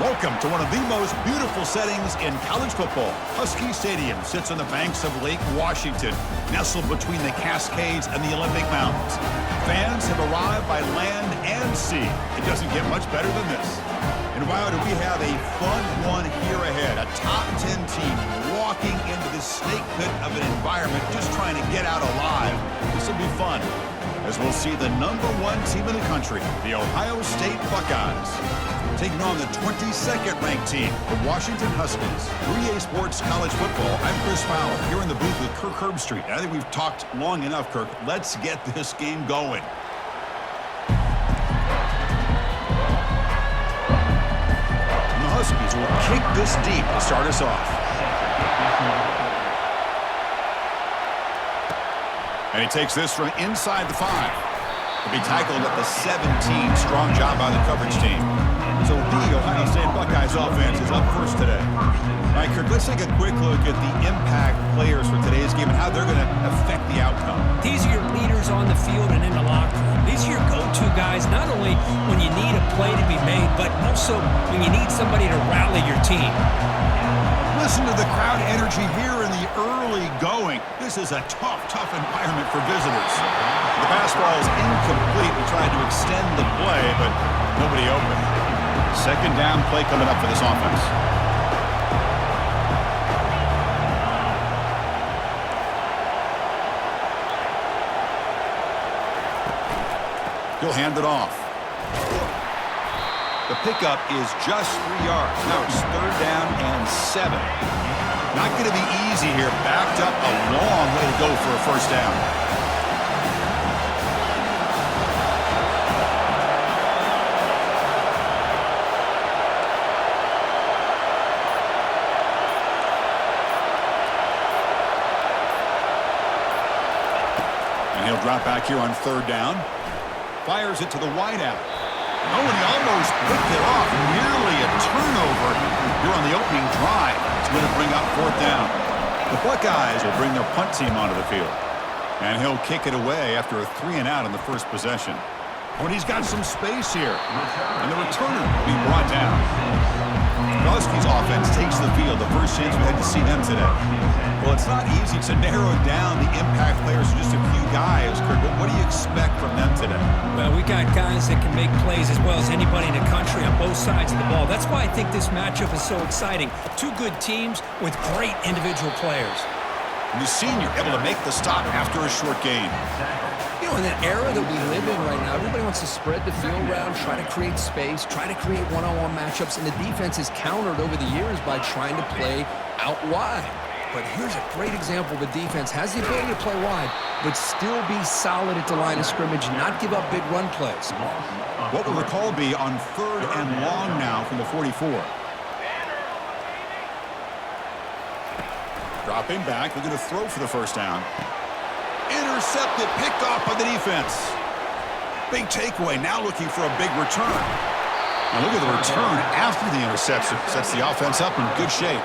Welcome to one of the most beautiful settings in college football. Husky Stadium sits on the banks of Lake Washington, nestled between the Cascades and the Olympic Mountains. Fans have arrived by land and sea. It doesn't get much better than this. And wow, do we have a fun one here ahead. A top 10 team walking into this snake pit of an environment, just trying to get out alive. This will be fun, as we'll see the #1 team in the country, the Ohio State Buckeyes, taking on the 22nd ranked team, the Washington Huskies. 3A Sports College Football. I'm Chris Fowler, here in the booth with Kirk Herbstreit. I think we've talked long enough, Kirk. Let's get this game going. And the Huskies will kick this deep to start us off. And he takes this from inside the 5. He'll be tackled at the 17. Strong job by the coverage team. So the Ohio State Buckeyes offense is up first today. All right, Kirk, let's take a quick look at the impact players for today's game and how they're going to affect the outcome. These are your leaders on the field and in the locker room. These are your go-to guys, not only when you need a play to be made, but also when you need somebody to rally your team. Listen to the crowd energy here in the early going. This is a tough environment for visitors. The pass ball is incomplete. We tried to extend the play, but nobody open. Second down play coming up for this offense. He'll hand it off. The pickup is just 3 yards. Now it's 3rd down and 7. Not going to be easy here. Backed up a long way to go for a first down. And he'll drop back here on 3rd down. Fires it to the wideout. Oh, and he almost picked it off. Nearly a turnover here on the opening drive. It's going to bring up 4th down. The Buckeyes will bring their punt team onto the field. And he'll kick it away after a 3-and-out in the first possession. Oh, and he's got some space here. And the returner will be brought down. The Huskies offense takes the field. The first chance we had to see them today. Well, it's not easy to narrow down the impact players to just a few guys, Kurt, but what do you expect from them today? Well, we got guys that can make plays as well as anybody in the country on both sides of the ball. That's why I think this matchup is so exciting. Two good teams with great individual players. And the senior able to make the stop after a short gain. You know, in that era that we live in right now, everybody wants to spread the field around, try to create space, try to create one-on-one matchups, and the defense is countered over the years by trying to play out wide. But here's a great example. The defense has the ability to play wide, but still be solid at the line of scrimmage, not give up big run plays. What will the call be on 3rd and long now from the 44? Dropping back, they're going to throw for the first down. Intercepted, picked off by the defense. Big takeaway, now looking for a big return. Now look at the return after the interception. Sets the offense up in good shape.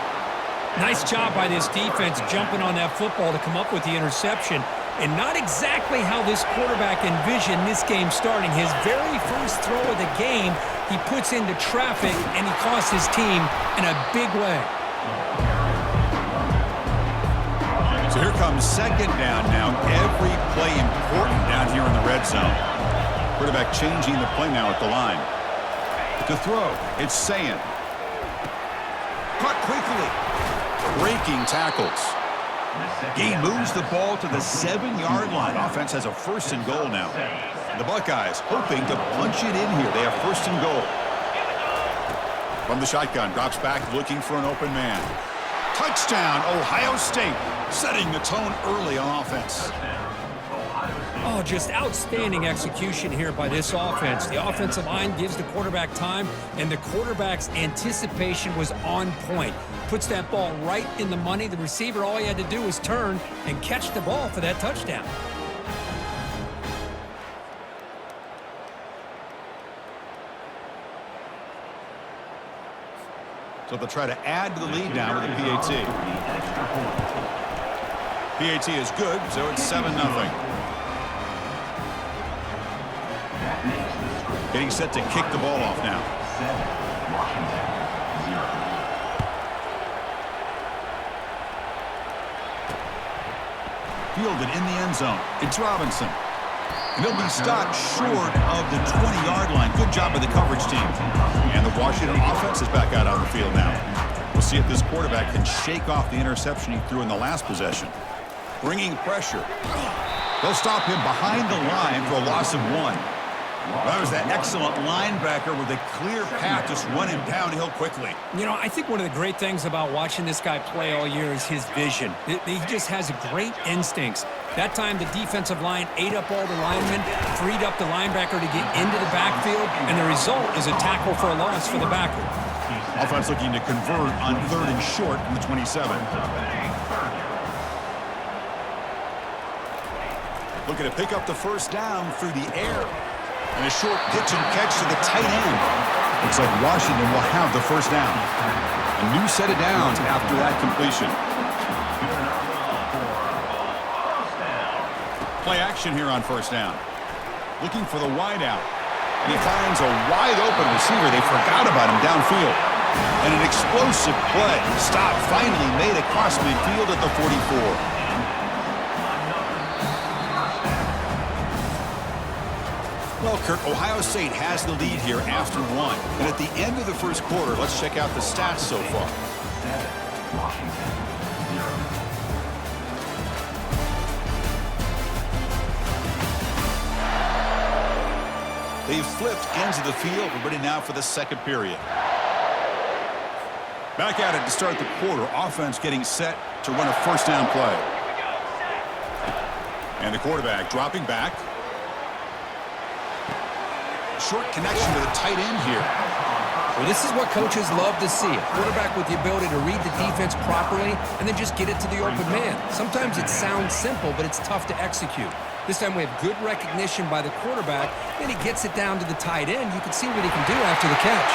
Nice job by this defense jumping on that football to come up with the interception. And not exactly how this quarterback envisioned this game starting. His very first throw of the game, he puts into traffic, and he costs his team in a big way. So here comes 2nd down now. Every play important down here in the red zone. Quarterback changing the play now at the line. To throw, it's Sayin. Cut quickly. Breaking tackles. He moves the ball to the 7-yard line. Offense has a 1st and goal now. The Buckeyes hoping to punch it in here. They have 1st and goal. From the shotgun, drops back looking for an open man. Touchdown, Ohio State, setting the tone early on offense. Oh, just outstanding execution here by this offense. The offensive line gives the quarterback time, and the quarterback's anticipation was on point. Puts that ball right in the money. The receiver, all he had to do was turn and catch the ball for that touchdown. So they'll try to add to the lead now with a PAT. PAT is good, so it's 7-0. Getting set to kick the ball off now. fielded in the end zone. It's Robinson. And he'll be stopped short of the 20-yard line. Good job by the coverage team. And the Washington offense is back out on the field now. We'll see if this quarterback can shake off the interception he threw in the last possession. Bringing pressure. They'll stop him behind the line for a loss of 1. That was that excellent linebacker with a clear path just running downhill quickly. You know, I think one of the great things about watching this guy play all year is his vision. He just has great instincts. That time, the defensive line ate up all the linemen, freed up the linebacker to get into the backfield, and the result is a tackle for a loss for the backer. Offense looking to convert on 3rd and short from the 27. Looking to pick up the first down through the air. And a short pitch and catch to the tight end. Looks like Washington will have the first down. A new set of downs after that completion. Play action here on first down. Looking for the wide out. And he finds a wide open receiver. They forgot about him downfield. And an explosive play. Stop finally made across midfield at the 44. Well, Kirk, Ohio State has the lead here after 1. And at the end of the first quarter, let's check out the stats so far. They've flipped ends of the field. We're ready now for the second period. Back at it to start the quarter. Offense getting set to run a first down play. And the quarterback dropping back. Short connection to the tight end here. Well, this is what coaches love to see. A quarterback with the ability to read the defense properly and then just get it to the open man. Sometimes it sounds simple, but it's tough to execute. This time we have good recognition by the quarterback. Then he gets it down to the tight end. You can see what he can do after the catch.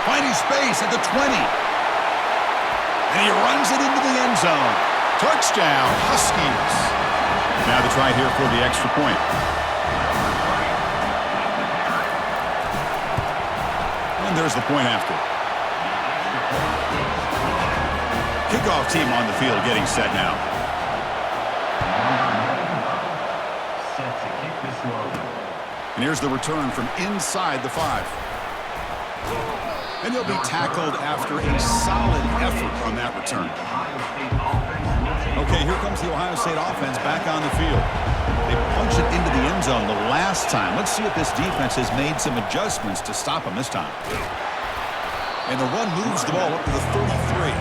Finding space at the 20. And he runs it into the end zone. Touchdown, Huskies. Now the try here for the extra point. And there's the point after. Kickoff team on the field getting set now. And here's the return from inside the 5. And he'll be tackled after a solid effort on that return. Okay, here comes the Ohio State offense back on the field. They punch it into the end zone the last time. Let's see if this defense has made some adjustments to stop them this time. And the run moves the ball up to the 33.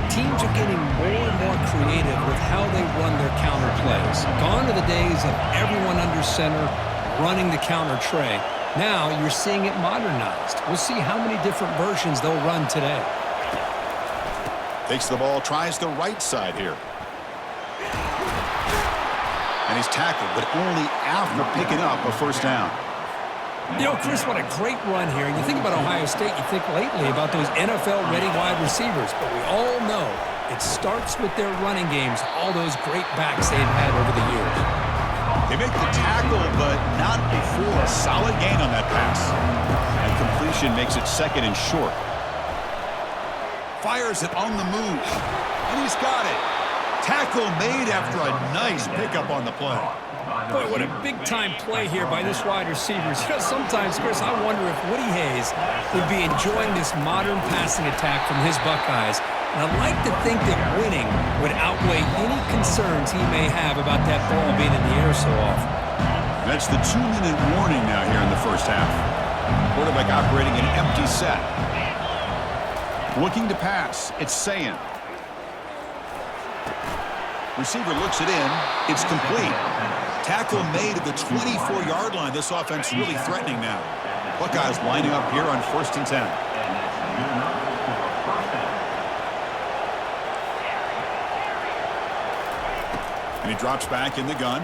Teams are getting more and more creative with how they run their counter plays. Gone are the days of everyone under center running the counter tray. Now you're seeing it modernized. We'll see how many different versions they'll run today. Takes the ball, tries the right side here. And he's tackled, but only after picking up a first down. You know, Chris, what a great run here. And you think about Ohio State, you think lately about those NFL-ready wide receivers. But we all know it starts with their running games, all those great backs they've had over the years. They make the tackle, but not before a solid gain on that pass. And completion makes it second and short. Fires it on the move. And he's got it. Tackle made after a nice pickup on the play. Boy, what a big-time play here by this wide receiver. You know, sometimes, Chris, I wonder if Woody Hayes would be enjoying this modern passing attack from his Buckeyes. And I'd like to think that winning would outweigh any concerns he may have about that ball being in the air so often. That's the 2-minute warning now here in the first half. Quarterback operating an empty set. Looking to pass. It's Sayin. Receiver looks it in. It's complete. Tackle made at the 24-yard line. This offense really threatening now. Buckeyes lining up here on 1st and 10. And he drops back in the gun.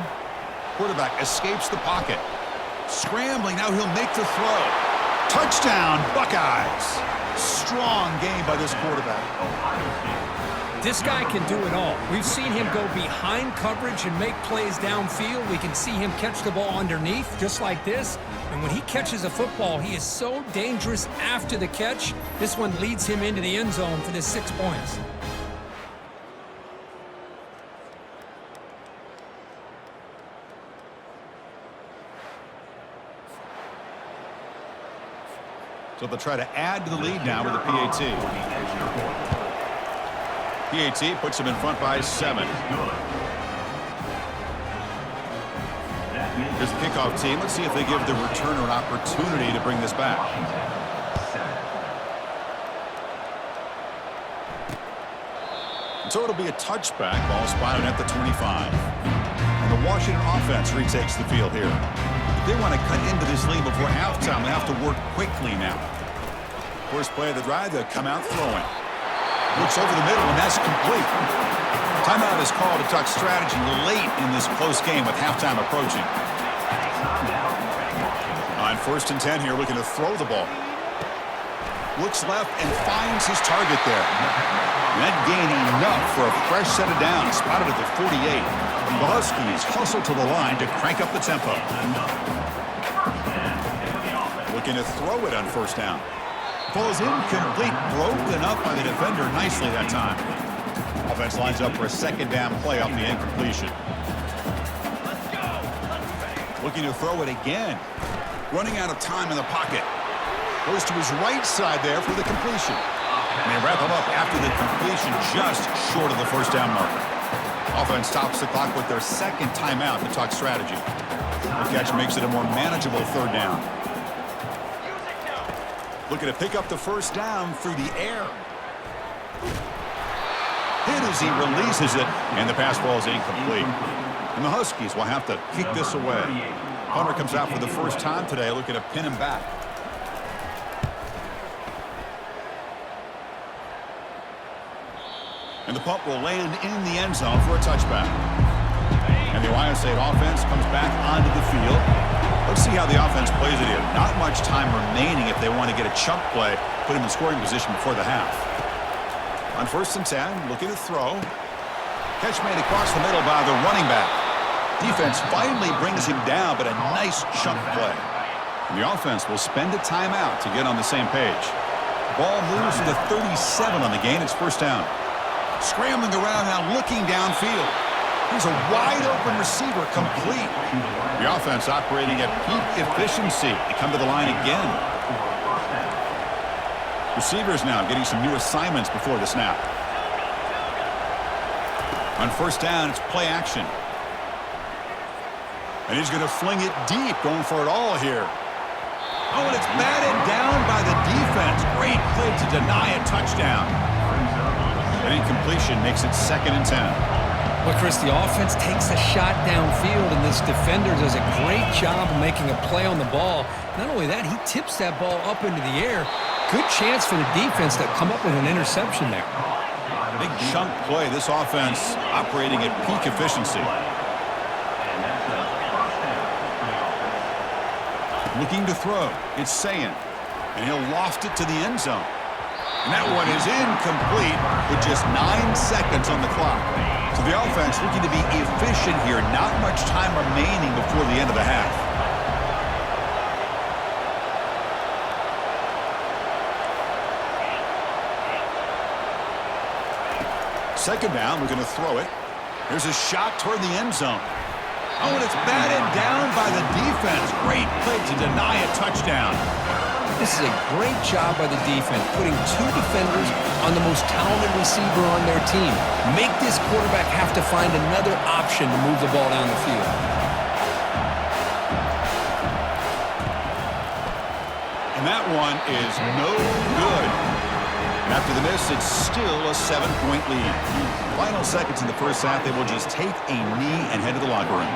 Quarterback escapes the pocket. Scrambling. Now he'll make the throw. Touchdown, Buckeyes. Strong game by this quarterback. This guy can do it all. We've seen him go behind coverage and make plays downfield. We can see him catch the ball underneath, just like this. And when he catches a football, he is so dangerous after the catch. This one leads him into the end zone for the 6 points. So they'll try to add to the lead now with a PAT. PAT puts them in front by 7. Here's the kickoff team. Let's see if they give the returner an opportunity to bring this back. So it'll be a touchback. Ball spotted at the 25. And the Washington offense retakes the field here. If they want to cut into this lead before halftime, they have to work quickly now. First play of the drive, they'll come out throwing. Looks over the middle, and that's complete. Timeout is called to talk strategy late in this close game with halftime approaching. On 1st and 10 here, looking to throw the ball. Looks left and finds his target there. That gain enough for a fresh set of downs, spotted at the 48. The Huskies hustle to the line to crank up the tempo. Looking to throw it on 1st down. Falls incomplete, broken up by the defender nicely that time. Offense lines up for a 2nd down play off the incompletion. Looking to throw it again. Running out of time in the pocket. Goes to his right side there for the completion. And they wrap him up after the completion just short of the 1st down marker. Offense stops the clock with their 2nd timeout to talk strategy. The catch makes it a more manageable 3rd down. Looking to pick up the 1st down through the air. Hit as he releases it, and the pass ball is incomplete. And the Huskies will have to kick this away. Hunter comes out for the 1st time today, looking to pin him back. And the punt will land in the end zone for a touchback. And the Ohio State offense comes back onto the field. Let's see how the offense plays it here. Not much time remaining if they want to get a chunk play, put him in scoring position before the half. On 1st and 10, looking to throw. Catch made across the middle by the running back. Defense finally brings him down, but a nice chunk play. And the offense will spend a timeout to get on the same page. Ball moves to the 37 on the gain. It's 1st down. Scrambling around now, looking downfield. Here's a wide-open receiver, complete. The offense operating at peak efficiency. They come to the line again. Receivers now getting some new assignments before the snap. On 1st down, it's play action. And he's going to fling it deep, going for it all here. Oh, and it's batted down by the defense. Great play to deny a touchdown. An incompletion makes it 2nd and 10. Well, Chris, the offense takes a shot downfield, and this defender does a great job of making a play on the ball. Not only that, he tips that ball up into the air. Good chance for the defense to come up with an interception there. Big chunk play. This offense operating at peak efficiency. Looking to throw. It's Sayin. And he'll loft it to the end zone. And that one is incomplete with just 9 seconds on the clock. So the offense looking to be efficient here. Not much time remaining before the end of the half. Second down, we're going to throw it. There's a shot toward the end zone. Oh, and it's batted down by the defense. Great play to deny a touchdown. This is a great job by the defense, putting 2 defenders on the most talented receiver on their team. Make this quarterback have to find another option to move the ball down the field. And that one is no good. After the miss, it's still a 7-point lead. Final seconds in the 1st half, they will just take a knee and head to the locker room.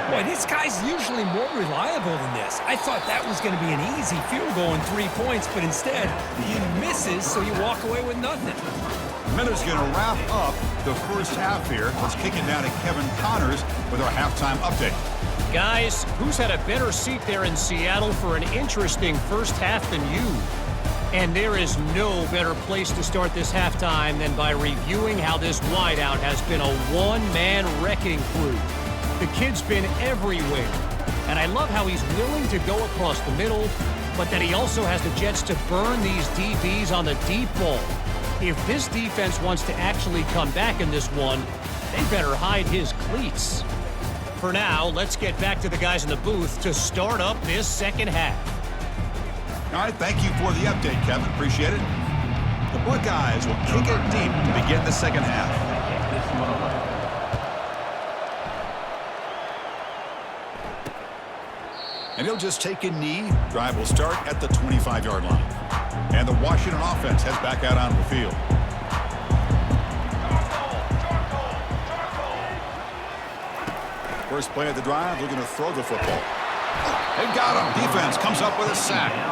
Boy, this guy's usually more reliable than this. I thought that was going to be an easy field goal and 3 points, but instead, he misses, so you walk away with nothing. Miller's going to wrap up the 1st half here. Let's kick it down to Kevin Connors with our halftime update. Guys, who's had a better seat there in Seattle for an interesting 1st half than you? And there is no better place to start this halftime than by reviewing how this wideout has been a one-man wrecking crew. The kid's been everywhere, and I love how he's willing to go across the middle, but that he also has the jets to burn these DBs on the deep ball. If this defense wants to actually come back in this one, they better hide his cleats. For now, let's get back to the guys in the booth to start up this 2nd half. All right, thank you for the update, Kevin. Appreciate it. The Buckeyes will kick it deep to begin the second half. And he'll just take a knee. Drive will start at the 25-yard line. And the Washington offense heads back out onto the field. First play of the drive, looking to throw the football. They got him. Defense comes up with a sack.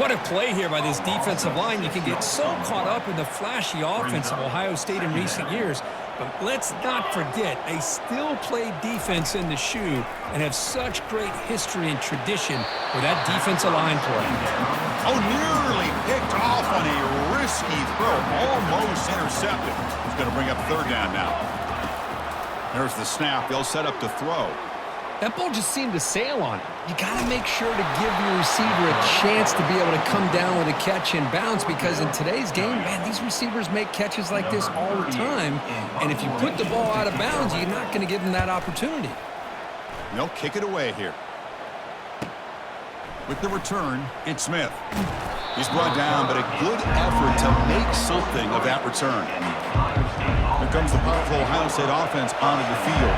What a play here by this defensive line. You can get so caught up in the flashy offense of Ohio State in recent years. But let's not forget, they still play defense in the shoe and have such great history and tradition with that defensive line play. Oh, nearly picked off on a risky throw. Almost intercepted. He's going to bring up third down now. There's the snap. They'll set up to throw. That ball just seemed to sail on it. You got to make sure to give your receiver a chance to be able to come down with a catch and bounce, because in today's game, man, these receivers make catches like this all the time. And if you put the ball out of bounds, you're not going to give them that opportunity. They'll kick it away here. With the return, it's Smith. He's brought down, but a good effort to make something of that return. Here comes the powerful Ohio State offense onto the field.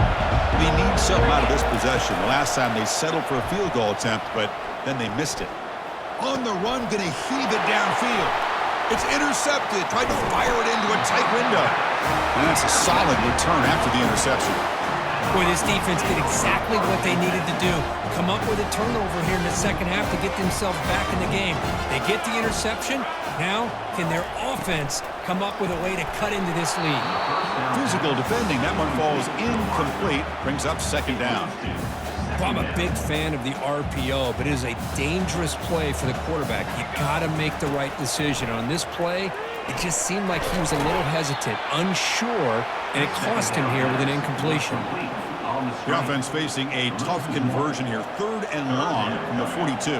They need something out of this possession. The last time they settled for a field goal attempt, but then they missed it. On the run, going to heave it downfield. It's intercepted. Tried to fire it into a tight window. And that's a solid return after the interception. Boy, this defense did exactly what they needed to do. Come up with a turnover here in the second half to get themselves back in the game. They get the interception. Now, can their offense come up with a way to cut into this lead? Physical defending. That one falls incomplete. Brings up second down. Well, I'm a big fan of the RPO, but it is a dangerous play for the quarterback. You got to make the right decision. On this play, it just seemed like he was a little hesitant, unsure, and it cost him here with an incompletion. The offense facing a tough conversion here. Third and long from the 42.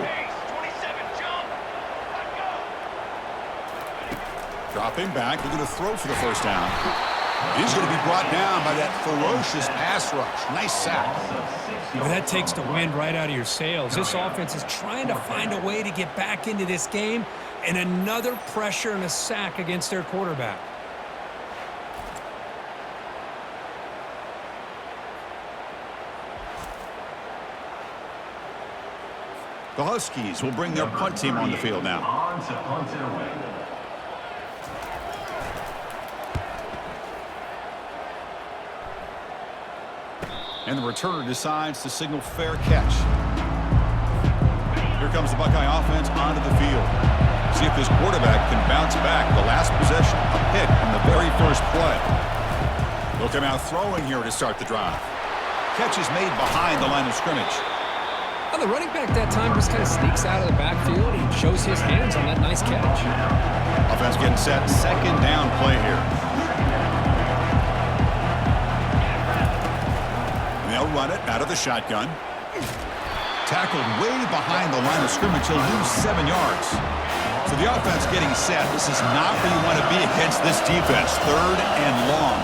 Dropping back, looking to throw for the first down. He's going to be brought down by that ferocious pass rush. Nice sack. Well, that takes the wind right out of your sails. This offense is trying to find a way to get back into this game, and another pressure and a sack against their quarterback. The Huskies will bring their punt team on the field now. And the returner decides to signal fair catch. Here comes the Buckeye offense onto the field. See if this quarterback can bounce back. The last possession, a pick on the very first play. They'll come out throwing here to start the drive. Catch is made behind the line of scrimmage. Well, the running back that time just kind of sneaks out of the backfield and shows his hands on that nice catch. Offense getting set. Second down play here. They'll run it out of the shotgun. Tackled way behind the line of scrimmage. He'll lose 7 yards. So the offense getting set. This is not where you want to be against this defense. Third and long.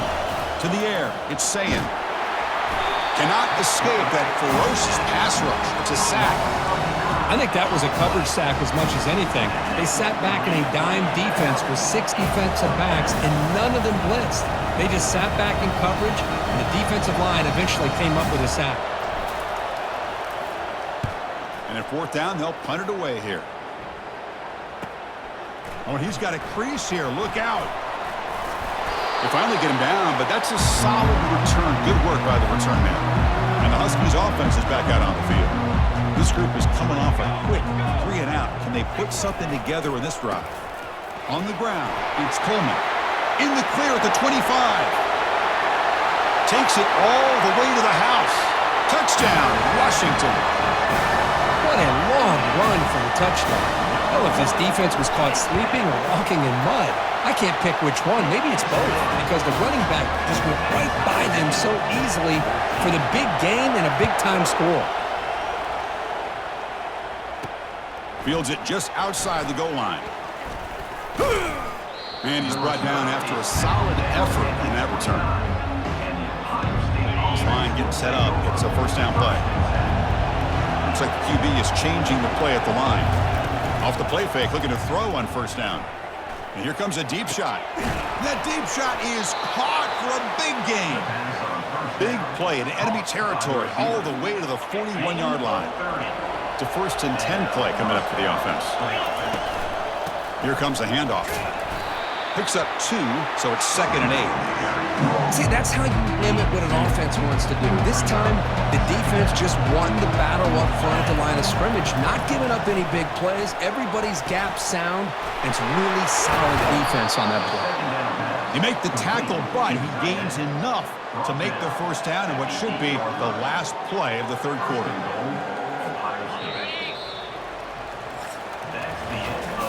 To the air. It's Sayin. Cannot escape that ferocious pass rush. It's a sack. I think that was a coverage sack as much as anything. They sat back in a dime defense with 6 defensive backs, and none of them blitzed. They just sat back in coverage, and the defensive line eventually came up with a sack. And at fourth down, they'll punt it away here. Oh, and he's got a crease here. Look out. They finally get him down, but that's a solid return. Good work by the return man. And the Huskies offense is back out on the field. This group is coming off a quick 3 and out. Can they put something together in this drive? On the ground, it's Coleman. In the clear at the 25. Takes it all the way to the house. Touchdown, Washington. What a long run for the touchdown. Well, if this defense was caught sleeping or walking in mud, I can't pick which one. Maybe it's both, because the running back just went right by them so easily for the big gain and a big-time score. Fields it just outside the goal line. And he's brought down after a solid effort in that return. This line getting set up. It's a first down play. Looks like the QB is changing the play at the line. Off the play fake, looking to throw on first down. And here comes a deep shot. That deep shot is caught for a big gain. Big play in enemy territory all the way to the 41-yard line. It's a 1st and 10 play coming up for the offense. Here comes a handoff. Picks up 2, so it's 2nd and 8. See, that's how you limit what an offense wants to do. This time, the defense just won the battle up front at the line of scrimmage, not giving up any big plays. Everybody's gap sound, and it's really solid defense on that play. You make the tackle, but he gains enough to make the first down in what should be the last play of the 3rd quarter.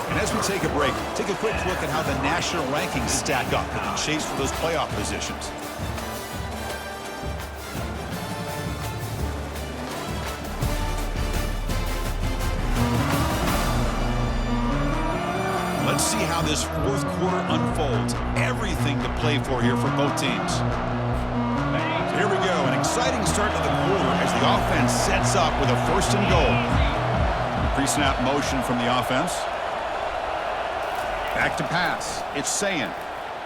And as we take a break, take a quick look at how the national rankings stack up in the chase for those playoff positions. Let's see how this 4th quarter unfolds. Everything to play for here for both teams. So here we go, an exciting start to the quarter as the offense sets up with a 1st and goal. Pre-snap motion from the offense. Back to pass. It's Sayin.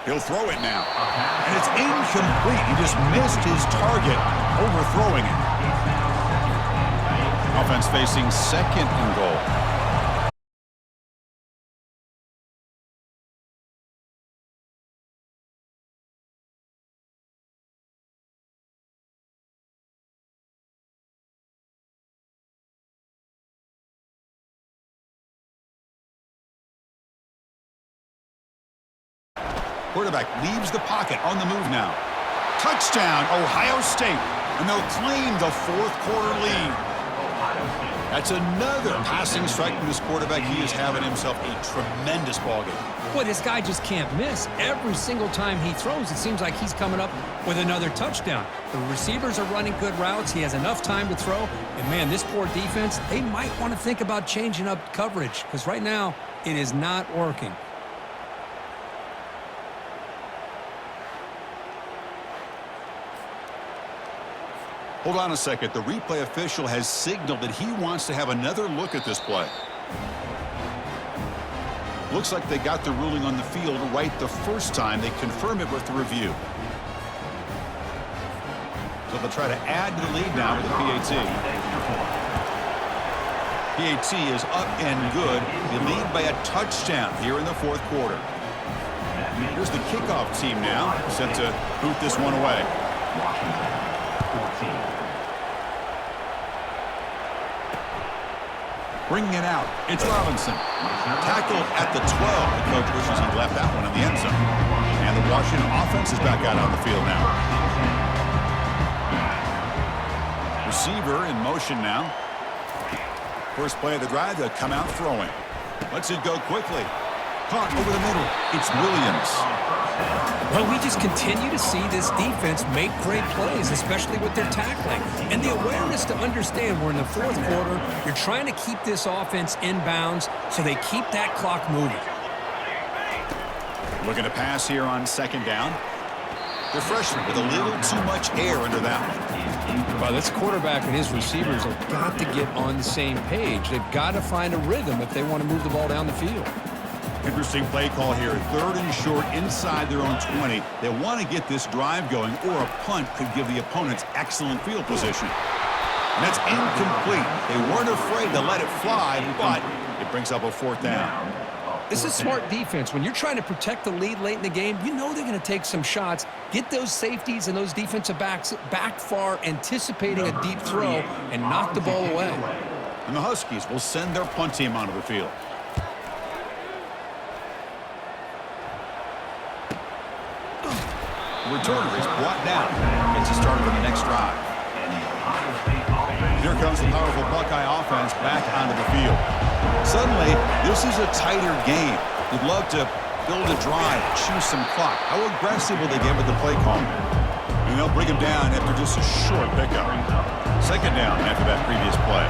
He'll throw it now. And it's incomplete. He just missed his target, overthrowing it. Offense facing 2nd and goal. Quarterback leaves the pocket on the move now. Touchdown, Ohio State. And they'll claim the 4th quarter lead. That's another passing strike from this quarterback. He is having himself a tremendous ballgame. Boy, this guy just can't miss. Every single time he throws, it seems like he's coming up with another touchdown. The receivers are running good routes. He has enough time to throw. And, man, this poor defense, they might want to think about changing up coverage because right now it is not working. Hold on a second. The replay official has signaled that he wants to have another look at this play. Looks like they got the ruling on the field right the first time. They confirm it with the review. So they'll try to add to the lead now with the PAT. PAT is up and good. They lead by a touchdown here in the 4th quarter. Here's the kickoff team now, set to boot this one away. Bringing it out, it's Robinson. Tackled at the 12. The coach wishes he left that one in the end zone. And the Washington offense is back out on the field now. Receiver in motion now. First play of the drive, they'll come out throwing. Lets it go quickly. Caught over the middle. It's Williams. Well, we just continue to see this defense make great plays, especially with their tackling. And the awareness to understand we're in the 4th quarter, you're trying to keep this offense in bounds so they keep that clock moving. Looking to pass here on 2nd down. The freshman with a little too much air under that one. Well, this quarterback and his receivers have got to get on the same page. They've got to find a rhythm if they want to move the ball down the field. Interesting play call here. 3rd and short inside their own 20. They want to get this drive going, or a punt could give the opponents excellent field position. And that's incomplete. They weren't afraid to let it fly, but it brings up a 4th down. This is smart defense. When you're trying to protect the lead late in the game, you know they're going to take some shots, get those safeties and those defensive backs back far, anticipating a deep throw, and knock the ball away. And the Huskies will send their punt team onto the field. Returner is brought down. Gets a start for the next drive. Here comes the powerful Buckeye offense back onto the field. Suddenly, this is a tighter game. You'd love to build a drive, choose some clock. How aggressive will they get with the play call? And they'll bring him down after just a short pickup. 2nd down after that previous play.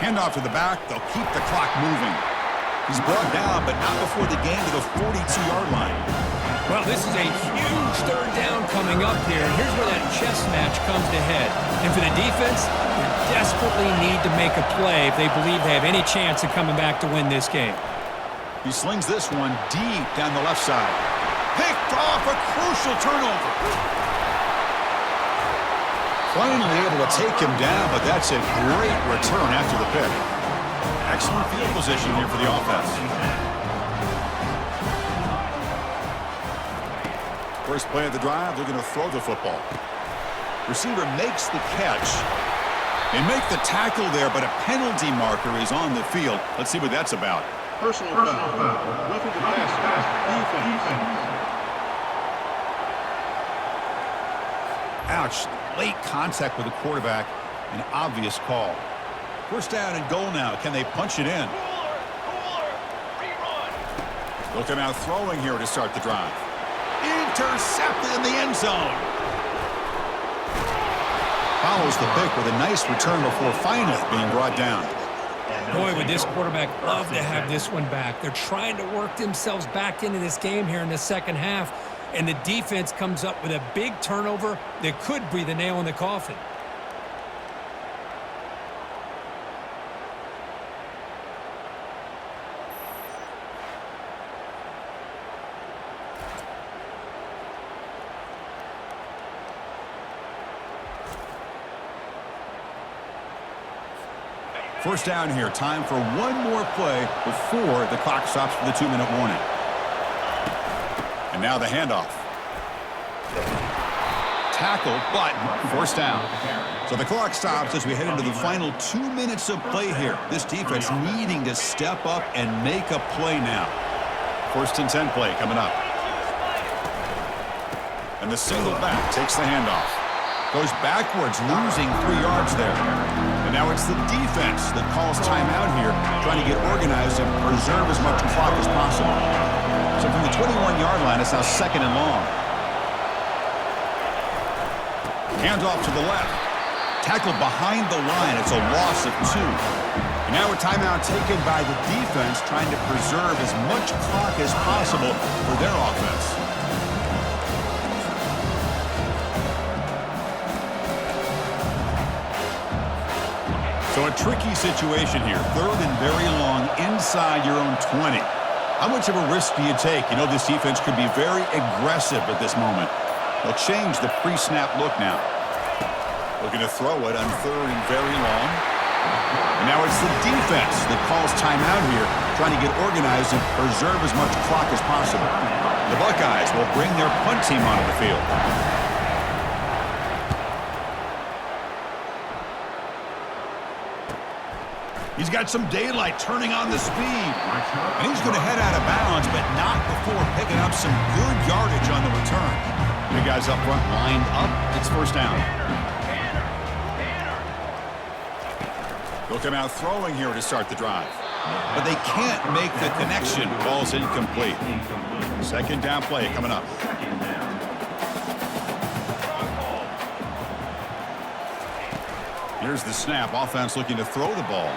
Handoff to the back. They'll keep the clock moving. He's brought down, but not before the gain to the 42-yard line. Well, this is a huge third down coming up here. Here's where that chess match comes to head. And for the defense, they desperately need to make a play if they believe they have any chance of coming back to win this game. He slings this one deep down the left side. Picked off, a crucial turnover. Finally able to take him down, but that's a great return after the pick. Excellent field position here for the offense. First play of the drive, they're going to throw the football. Receiver makes the catch. They make the tackle there, but a penalty marker is on the field. Let's see what that's about. Personal foul. Roughing the passer. Defense. Ouch. Late contact with the quarterback. An obvious call. First down and goal now. Can they punch it in? Looking out throwing here to start the drive. Intercepted in the end zone. Follows the pick with a nice return before finally being brought down. Boy, would this quarterback love to have this one back. They're trying to work themselves back into this game here in the second half, and the defense comes up with a big turnover that could be the nail in the coffin. First down here. Time for one more play before the clock stops for the 2-minute warning. And now the handoff. Tackle, but first down. So the clock stops as we head into the final 2 minutes of play here. This defense needing to step up and make a play now. First and 10 play coming up. And the single back takes the handoff. Goes backwards, losing 3 yards there. And now it's the defense that calls timeout here, trying to get organized and preserve as much clock as possible. So from the 21-yard line, it's now second and long. Handoff to the left. Tackled behind the line. It's a loss of 2. And now a timeout taken by the defense, trying to preserve as much clock as possible for their offense. So a tricky situation here. Third and very long inside your own 20. How much of a risk do you take? You know this defense could be very aggressive at this moment. They'll change the pre-snap look now. Looking to throw it on third and very long. And now it's the defense that calls timeout here, trying to get organized and preserve as much clock as possible. The Buckeyes will bring their punt team onto the field. He's got some daylight turning on the speed. And he's going to head out of bounds, but not before picking up some good yardage on the return. The guys up front lined up. It's first down. They'll come out throwing here to start the drive. But they can't make the connection. Ball's incomplete. Second down play coming up. Here's the snap. Offense looking to throw the ball.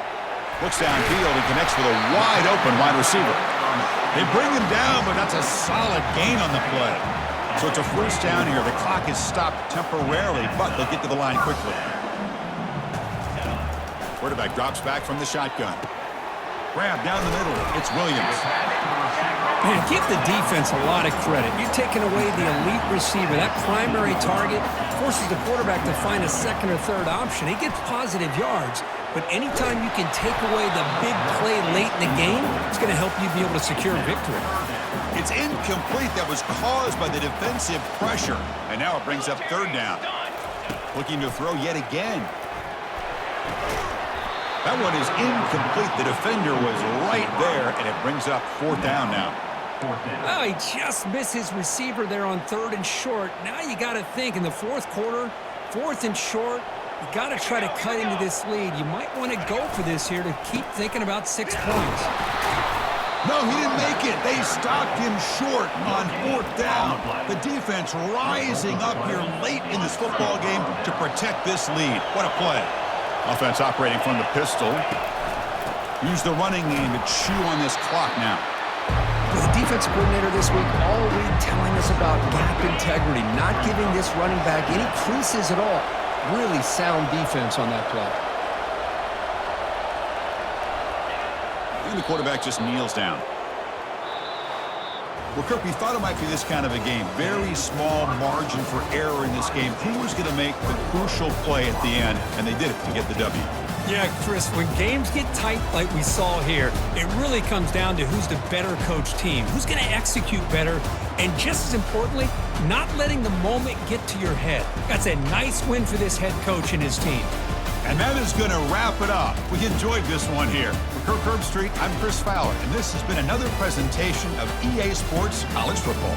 Looks downfield and connects with a wide-open wide receiver. They bring him down, but that's a solid gain on the play. So it's a first down here. The clock is stopped temporarily, but they'll get to the line quickly. Quarterback drops back from the shotgun. Grab down the middle. It's Williams. Man, give the defense a lot of credit. You're taking away the elite receiver. That primary target forces the quarterback to find a second or third option. He gets positive yards, but anytime you can take away the big play late in the game, it's going to help you be able to secure a victory. It's incomplete. That was caused by the defensive pressure. And now it brings up third down. Looking to throw yet again. That one is incomplete. The defender was right there, and it brings up fourth down now. Oh, he just missed his receiver there on third and short. Now you got to think in the fourth quarter, fourth and short, you got to try to cut into this lead. You might want to go for this here to keep thinking about 6 points. No, he didn't make it. They stopped him short on fourth down. The defense rising up here late in this football game to protect this lead. What a play. Offense operating from the pistol. Use the running game to chew on this clock now. With the defensive coordinator this week already telling us about gap integrity, not giving this running back any creases at all. Really sound defense on that play. And the quarterback just kneels down. Well, Kirk, we thought it might be this kind of a game. Very small margin for error in this game. Who was going to make the crucial play at the end? And they did it to get the W. Yeah, Chris, when games get tight like we saw here, it really comes down to who's the better coach team, who's going to execute better, and just as importantly, not letting the moment get to your head. That's a nice win for this head coach and his team. And that is going to wrap it up. We enjoyed this one here. For Kirk Herbstreit, I'm Chris Fowler, and this has been another presentation of EA Sports College Football.